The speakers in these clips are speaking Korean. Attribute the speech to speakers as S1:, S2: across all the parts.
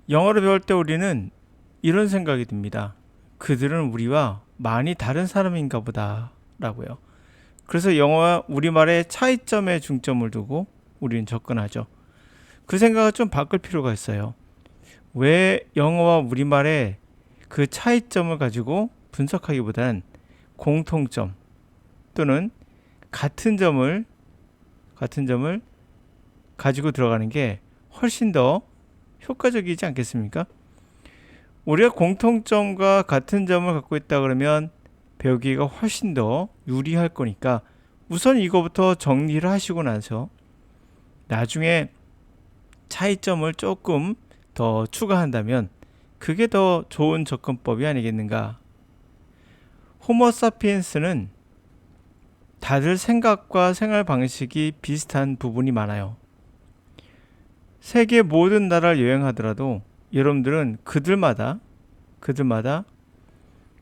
S1: 영어를 배울 때 우리는 이런 생각이 듭니다. 그들은 우리와 많이 다른 사람인가 보다 라고요. 그래서 영어와 우리말의 차이점에 중점을 두고 우리는 접근하죠. 그 생각을 좀 바꿀 필요가 있어요. 왜 영어와 우리말의 그 차이점을 가지고 분석하기보다는 공통점 또는 같은 점을 가지고 들어가는 게 훨씬 더 효과적이지 않겠습니까? 우리가 공통점과 같은 점을 갖고 있다 그러면 배우기가 훨씬 더 유리할 거니까 우선 이거부터 정리를 하시고 나서 나중에 차이점을 조금 더 추가한다면 그게 더 좋은 접근법이 아니겠는가. 호모사피엔스는 다들 생각과 생활 방식이 비슷한 부분이 많아요. 세계 모든 나라를 여행하더라도 여러분들은 그들마다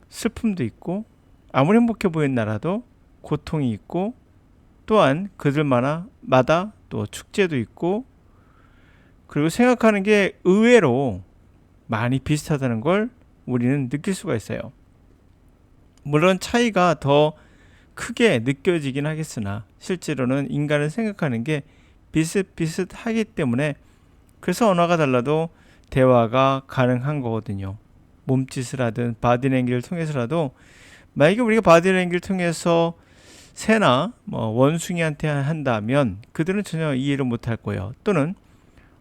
S1: 슬픔도 있고 아무리 행복해 보이는 나라도 고통이 있고 또한 그들마다 또 축제도 있고 그리고 생각하는 게 의외로 많이 비슷하다는 걸 우리는 느낄 수가 있어요. 물론 차이가 더 크게 느껴지긴 하겠으나 실제로는 인간은 생각하는 게 비슷비슷하기 때문에 그래서 언어가 달라도 대화가 가능한 거거든요. 몸짓을 하든 바디랭귀를 통해서라도 만약에 우리가 바디랭귀를 통해서 새나 원숭이한테 한다면 그들은 전혀 이해를 못할 거예요. 또는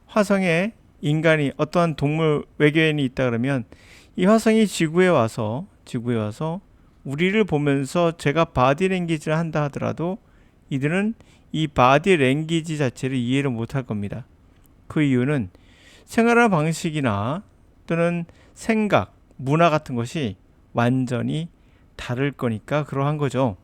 S1: 화성에 인간이 어떠한 동물 외계인이 있다 그러면 이 화성이 지구에 와서 우리를 보면서 제가 바디랭귀지를 한다 하더라도 이들은 이 바디랭귀지 자체를 이해를 못할 겁니다. 그 이유는 생활하는 방식이나 또는 생각, 문화 같은 것이 완전히 다를 거니까 그러한 거죠.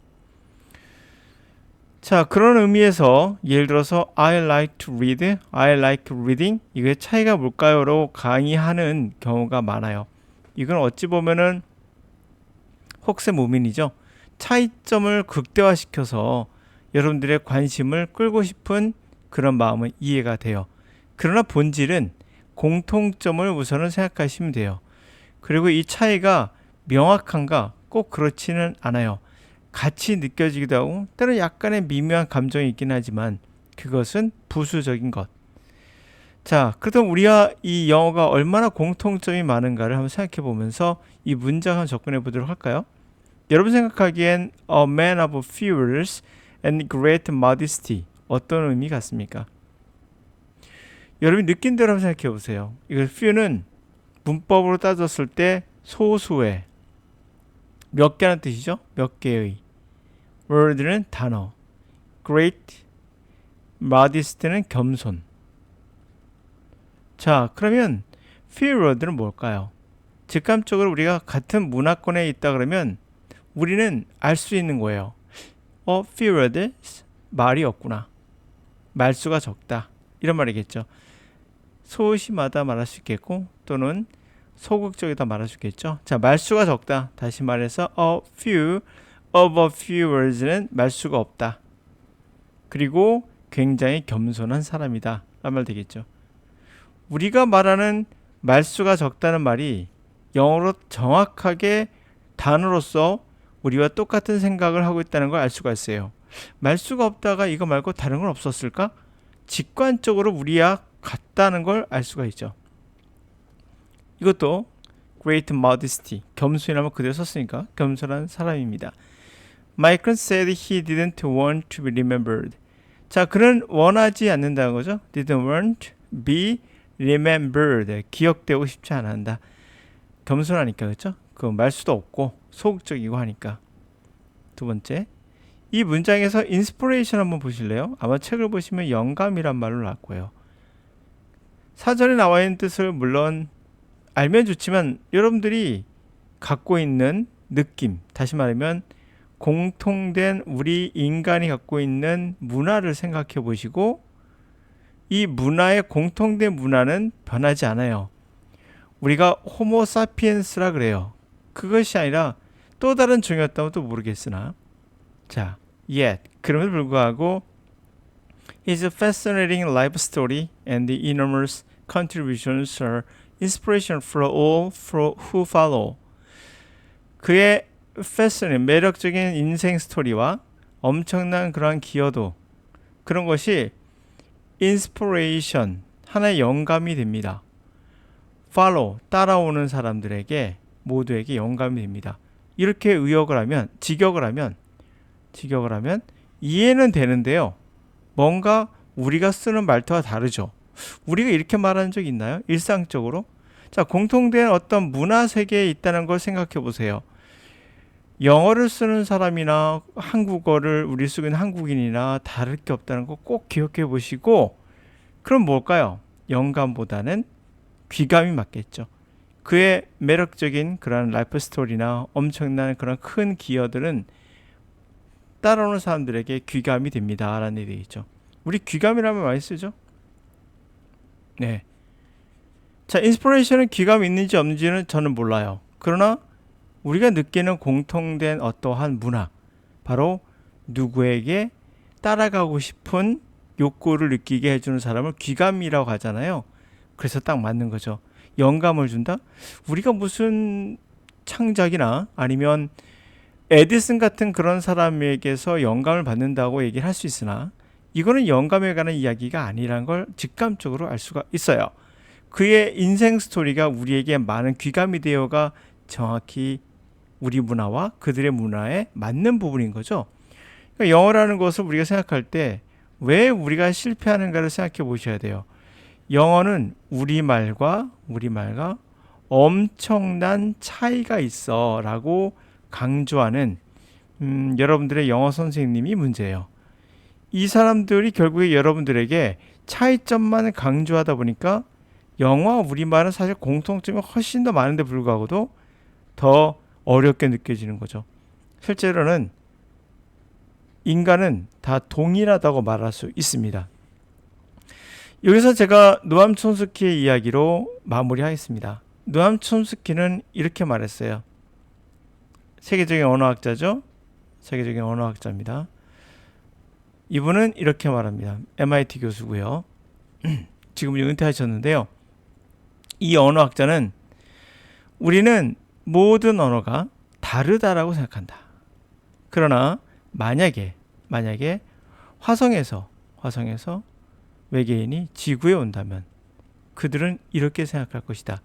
S1: 자, 그런 의미에서 예를 들어서 I like to read, I like reading 이게 차이가 뭘까요?로 강의하는 경우가 많아요. 이건 어찌 보면은 혹세무민이죠. 차이점을 극대화시켜서 여러분들의 관심을 끌고 싶은 그런 마음은 이해가 돼요. 그러나 본질은 공통점을 우선은 생각하시면 돼요. 그리고 이 차이가 명확한가? 꼭 그렇지는 않아요. 같이 느껴지기도 하고 때로 약간의 미묘한 감정이 있긴 하지만 그것은 부수적인 것. 자, 그렇다면 우리가 이 영어가 얼마나 공통점이 많은가를 한번 생각해 보면서 이 문장 한번 접근해 보도록 할까요? 여러분 생각하기엔 a man of few words and great modesty 어떤 의미 같습니까? 여러분이 느낀 대로 한번 생각해 보세요. 이거 few는 문법으로 따졌을 때 소수의 몇 개라는 뜻이죠? 몇 개의 word는 단어 great modest는 겸손. 자, 그러면 few word는 뭘까요? 직감적으로 우리가 같은 문화권에 있다 그러면 우리는 알 수 있는 거예요. few words 말이 없구나. 말수가 적다. 이런 말이겠죠. 소심하다 말할 수 있겠고 또는 소극적이다 말할 수 있겠죠. 자, 말수가 적다. 다시 말해서 of a few words는 말수가 없다. 그리고 굉장히 겸손한 사람이다. 라는 말 되겠죠. 우리가 말하는 말수가 적다는 말이 영어로 정확하게 단어로서 우리와 똑같은 생각을 하고 있다는 걸 알 수가 있어요. 말수가 없다가 이거 말고 다른 건 없었을까? 직관적으로 우리와 같다는 걸 알 수가 있죠. 이것도 great modesty, 겸손이라면 그대로 썼으니까 겸손한 사람입니다. Michael said he didn't want to be remembered. 자, 그는 원하지 않는다는 거죠. Didn't want to be remembered. 기억되고 싶지 않는다. 겸손하니까 그렇죠? 그 말수도 없고 소극적이고 하니까. 두 번째, 이 문장에서 inspiration 한번 보실래요? 아마 책을 보시면 영감이란 말로 나올 거예요. 사전에 나와 있는 뜻을 물론 알면 좋지만 여러분들이 갖고 있는 느낌, 다시 말하면 공통된 우리 인간이 갖고 있는 문화를 생각해 보시고 이 문화의 공통된 문화는 변하지 않아요. 우리가 호모사피엔스라 그래요. 그것이 아니라 또 다른 종이었다면 또 모르겠으나 자, yet 그럼에도 불구하고 His fascinating life story and the enormous
S2: contributions are inspiration for all who follow.
S1: 그의 fascinating, 매력적인 인생 스토리와 엄청난 그러한 기여도, 그런 것이 inspiration, 하나의 영감이 됩니다. follow, 따라오는 사람들에게 모두에게 영감이 됩니다. 이렇게 직역을 하면 이해는 되는데요. 뭔가 우리가 쓰는 말투와 다르죠. 우리가 이렇게 말하는 적 있나요? 일상적으로? 자, 공통된 어떤 문화 세계에 있다는 걸 생각해 보세요. 영어를 쓰는 사람이나 한국어를 우리 쓰고 있는 한국인이나 다를 게 없다는 거 꼭 기억해 보시고, 그럼 뭘까요? 영감보다는 귀감이 맞겠죠. 그의 매력적인 그런 라이프 스토리나 엄청난 그런 큰 기여들은 따라오는 사람들에게 귀감이 됩니다 라는 얘기죠. 우리 귀감이라면 많이 쓰죠. 네. 자, 인스피레이션은 귀감이 있는지 없는지는 저는 몰라요. 그러나 우리가 느끼는 공통된 어떠한 문화, 바로 누구에게 따라가고 싶은 욕구를 느끼게 해주는 사람을 귀감이라고 하잖아요. 그래서 딱 맞는 거죠. 영감을 준다? 우리가 무슨 창작이나 아니면 에디슨 같은 그런 사람에게서 영감을 받는다고 얘기를 할 수 있으나, 이거는 영감에 관한 이야기가 아니라는 걸 직감적으로 알 수가 있어요. 그의 인생 스토리가 우리에게 많은 귀감이 되어가 정확히 우리 문화와 그들의 문화에 맞는 부분인 거죠. 그러니까 영어라는 것을 우리가 생각할 때 왜 우리가 실패하는가를 생각해 보셔야 돼요. 영어는 우리말과 엄청난 차이가 있어 라고 강조하는 여러분들의 영어 선생님이 문제예요. 이 사람들이 결국에 여러분들에게 차이점만 강조하다 보니까 영어와 우리말은 사실 공통점이 훨씬 더 많은데 불구하고도 더 어렵게 느껴지는 거죠. 실제로는 인간은 다 동일하다고 말할 수 있습니다. 여기서 제가 노암 촘스키의 이야기로 마무리하겠습니다. 노암 촘스키는 이렇게 말했어요. 세계적인 언어학자죠. 세계적인 언어학자입니다. 이분은 이렇게 말합니다. MIT 교수고요. 지금 은퇴하셨는데요. 이 언어학자는 우리는 모든 언어가 다르다라고 생각한다. 그러나 만약에 화성에서 외계인이 지구에 온다면 그들은 이렇게 생각할 것이다.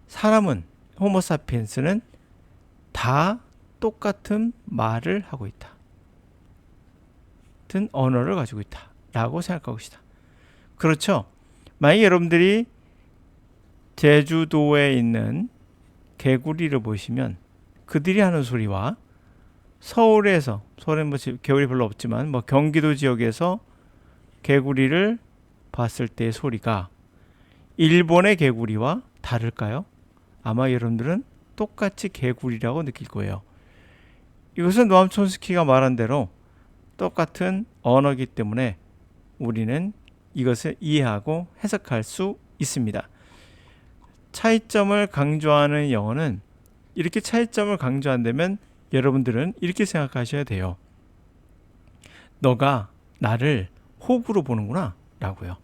S1: 사람은, 호모사피엔스는 다 똑같은 말을 하고 있다. 같은 언어를 가지고 있다. 라고 생각할 것이다. 그렇죠? 만약에 여러분들이 제주도에 있는 개구리를 보시면 그들이 하는 소리와 서울은 뭐 개구리 별로 없지만 뭐 경기도 지역에서 개구리를 봤을 때의 소리가 일본의 개구리와 다를까요? 아마 여러분들은 똑같이 개구리라고 느낄 거예요. 이것은 노암 촘스키가 말한 대로 똑같은 언어이기 때문에 우리는 이것을 이해하고 해석할 수 있습니다. 차이점을 강조하는 영어는 이렇게 차이점을 강조한다면 여러분들은 이렇게 생각하셔야 돼요. 너가 나를 호구로 보는구나 라고요.